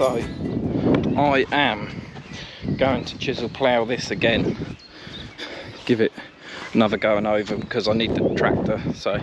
So I am going to chisel plough this again, give it another going over, because I need the tractor. So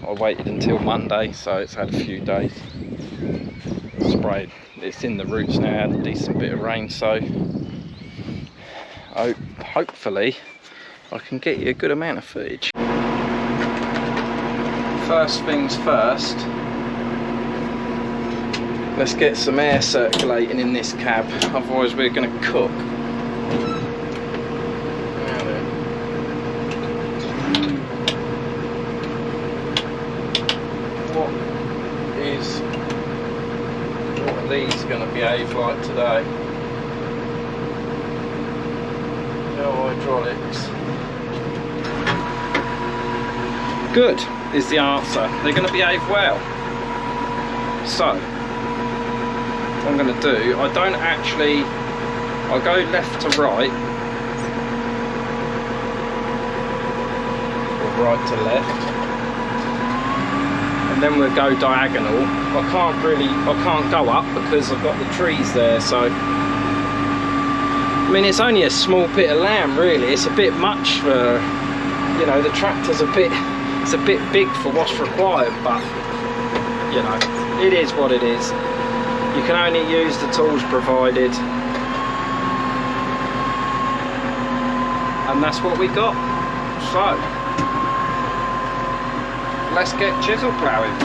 I waited until Monday, so it's had a few days. Sprayed, it's in the roots now, had a decent bit of rain, so hopefully I can get you a good amount of footage. First things first, let's get some air circulating in this cab, otherwise we're going to cook. What are these going to behave like today? No hydraulics. Good is the answer. They're going to behave well. So what I'm going to do, I'll go left to right, or right to left, and then we'll go diagonal. I can't go up because I've got the trees there, so I mean, it's only a small bit of land really. It's a bit much for, you know, the tractor's it's a bit big for what's required, but you know, it is what it is. You can only use the tools provided, and that's what we got. So let's get chisel ploughing.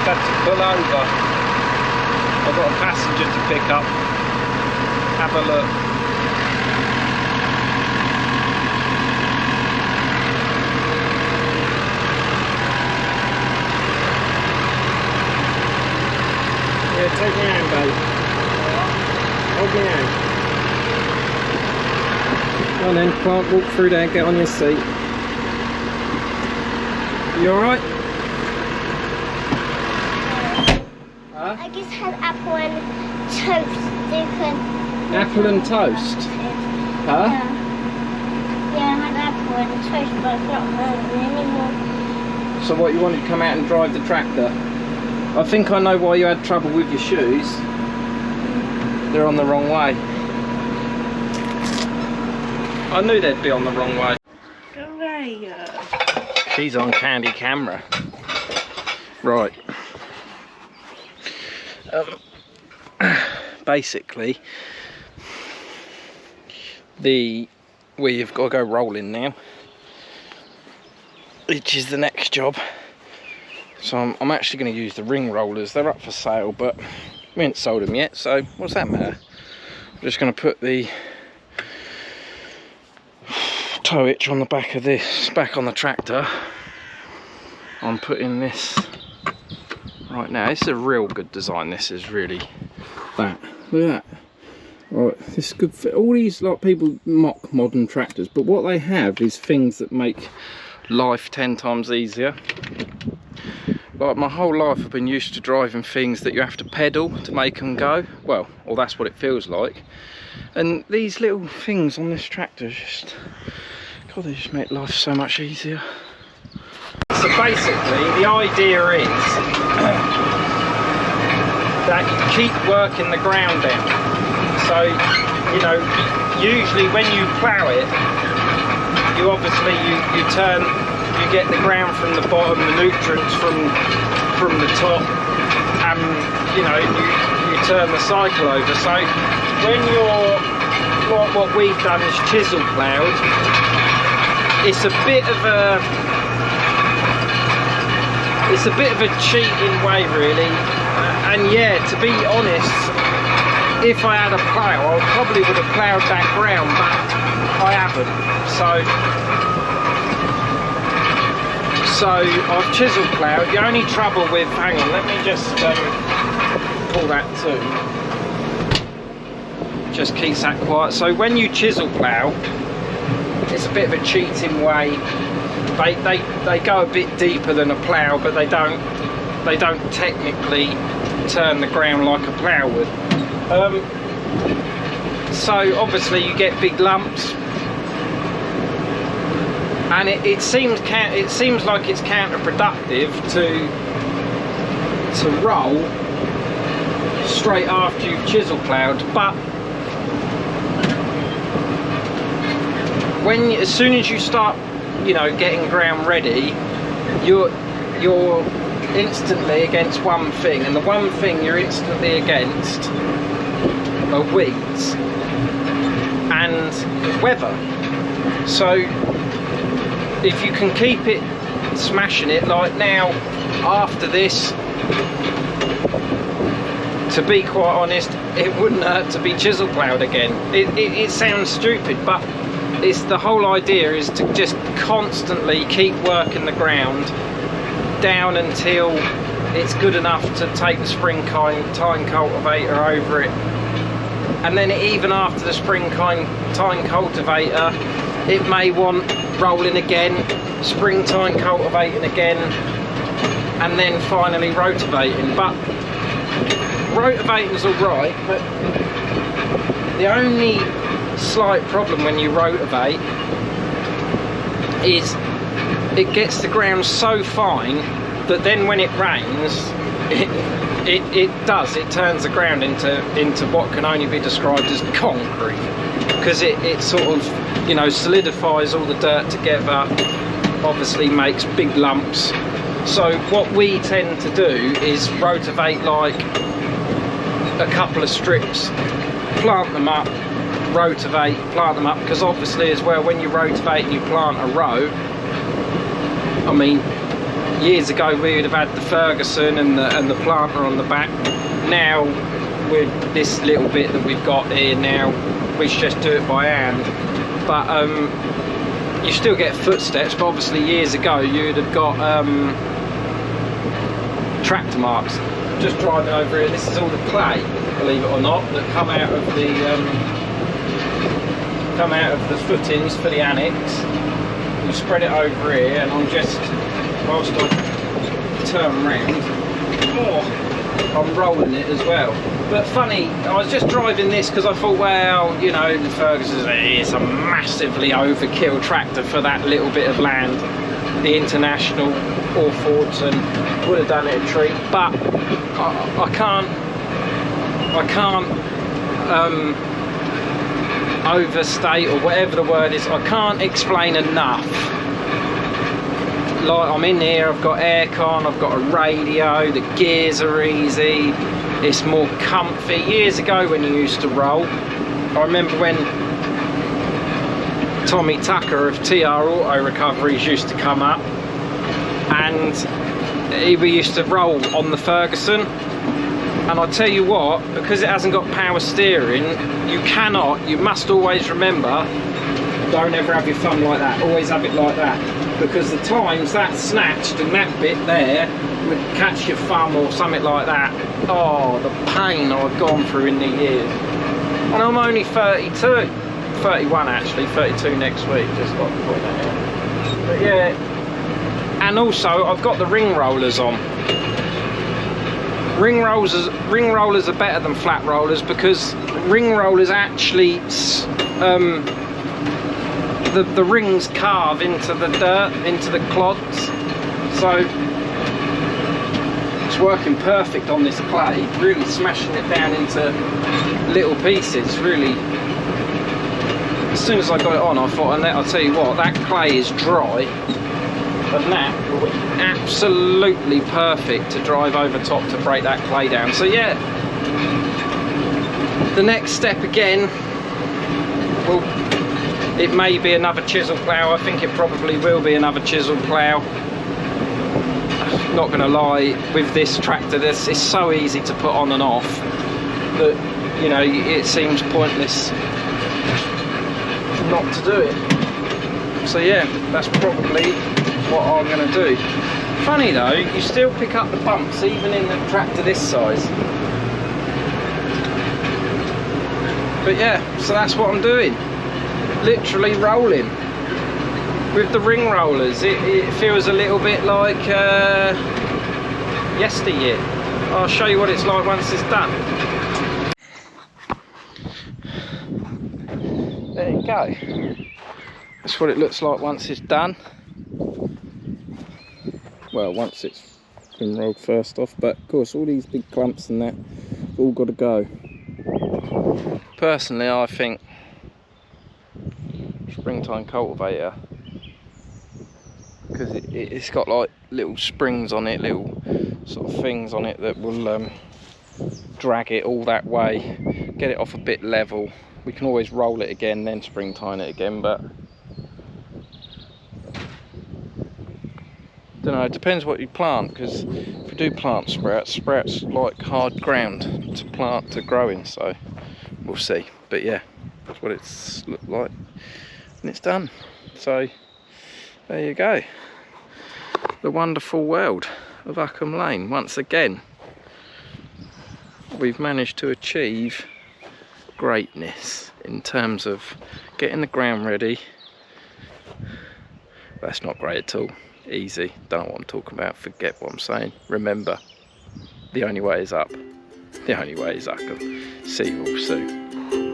Had to pull over. I've got a passenger to pick up. Have a look. Yeah, take your hand, babe. Hold your hand. Go on then, Clark, walk through there, get on your seat. You alright? I just had apple and toast. Apple and toast? Huh? Yeah, I had apple and toast, but it's not hungry anymore. So what, you wanted to come out and drive the tractor? I think I know why you had trouble with your shoes. They're on the wrong way. I knew they'd be on the wrong way. She's on candy camera. Right. Basically, we've got to go rolling now, which is the next job. So I'm actually going to use the ring rollers. They're up for sale, but we ain't sold them yet, so what's that matter? I'm just going to put the tow hitch on the back of this, back on the tractor. I'm putting this right now. This is a real good design. This is really that. Look at that. Right, this is good for all these, like, people mock modern tractors, but what they have is things that make life 10 times easier. Like, my whole life I've been used to driving things that you have to pedal to make them go. Well, or that's what it feels like. And these little things on this tractor just, God, they just make life so much easier. So basically, the idea is that you keep working the ground down. So, you know, usually when you plough it, you obviously, you get the ground from the bottom, the nutrients from the top, and, you know, you turn the cycle over. So when you're, what we've done is chisel ploughed, it's a bit of a cheating way, really. And yeah, to be honest, if I had a plough, I probably would have ploughed that ground, but I haven't. So I've chisel ploughed. The only trouble with, hang on, let me just pull that too. Just keeps that quiet. So when you chisel plough, it's a bit of a cheating way. They go a bit deeper than a plough, but they don't technically turn the ground like a plough would. So obviously you get big lumps, and it seems like it's counterproductive to roll straight after you've chisel ploughed. But as soon as you start, you know, getting ground ready, you're instantly against one thing, and the one thing you're instantly against are weeds and weather. So if you can keep it smashing it, like now after this, to be quite honest, it wouldn't hurt to be chisel ploughed again. It sounds stupid, but it's the whole idea is to just constantly keep working the ground down until it's good enough to take the springtime cultivator over it. And then even after the springtime cultivator, it may want rolling again, springtime cultivating again, and then finally rotivating. But rotivating's alright, but the only slight problem when you rotivate is it gets the ground so fine that then when it rains, it turns the ground into what can only be described as concrete, because it sort of, you know, solidifies all the dirt together, obviously makes big lumps. So what we tend to do is rotivate like a couple of strips, plant them up, rotivate, plant them up, because obviously as well, when you rotivate and you plant a row, I mean, years ago we would have had the Ferguson and the planter on the back. Now with this little bit that we've got here now, we just do it by hand. But you still get footsteps, but obviously years ago you'd have got tractor marks. Just driving over here, this is all the clay, believe it or not, that come out of the come out of the footings for the annex. You spread it over here, and I'm just, whilst I turn round, I'm rolling it as well. But funny, I was just driving this because I thought, well, you know, the Ferguson's is a massively overkill tractor for that little bit of land. The International or Fordson would have done it a treat, but I can't overstate, or whatever the word is, I can't explain enough. Like, I'm in here, I've got aircon, I've got a radio, the gears are easy, it's more comfy. Years ago when you used to roll, I remember when Tommy Tucker of TR Auto Recoveries used to come up, and we used to roll on the Ferguson. And I tell you what, because it hasn't got power steering, you must always remember, don't ever have your thumb like that, always have it like that. Because the times that's snatched and that bit there would catch your thumb or something like that. Oh, the pain I've gone through in the years. And I'm only 32, 31 actually, 32 next week, just got to point that out. But yeah, and also I've got the ring rollers on. Ring rollers are better than flat rollers, because ring rollers actually the rings carve into the dirt, into the clods, so it's working perfect on this clay, really smashing it down into little pieces. Really, as soon as I got it on, I thought, I'll tell you what, that clay is dry, and that will be absolutely perfect to drive over top to break that clay down. So yeah, the next step again, well, it may be another chisel plough. I think it probably will be another chisel plough. Not gonna lie, with this tractor, it's so easy to put on and off that, you know, it seems pointless not to do it. So yeah, that's probably what I'm gonna do. Funny though, you still pick up the bumps even in the tractor this size. But yeah, so that's what I'm doing. Literally rolling with the ring rollers. It feels a little bit like yesteryear. I'll show you what it's like once it's done. There you go. That's what it looks like once it's done. Well, once it's been rolled first off, but of course all these big clumps and that have all got to go. Personally, I think springtime cultivator, because it's got like little springs on it, little sort of things on it that will drag it all that way, get it off a bit level. We can always roll it again, then springtime it again, but don't know, it depends what you plant, because if you do plant sprouts like hard ground to plant to grow in, so we'll see. But yeah, that's what it's looked like and it's done. So there you go, the wonderful world of Uckham Lane. Once again, we've managed to achieve greatness in terms of getting the ground ready. That's not great at all. Easy, don't know what I'm talking about, forget what I'm saying. Remember, the only way is up. The only way is Uckham. See you all soon.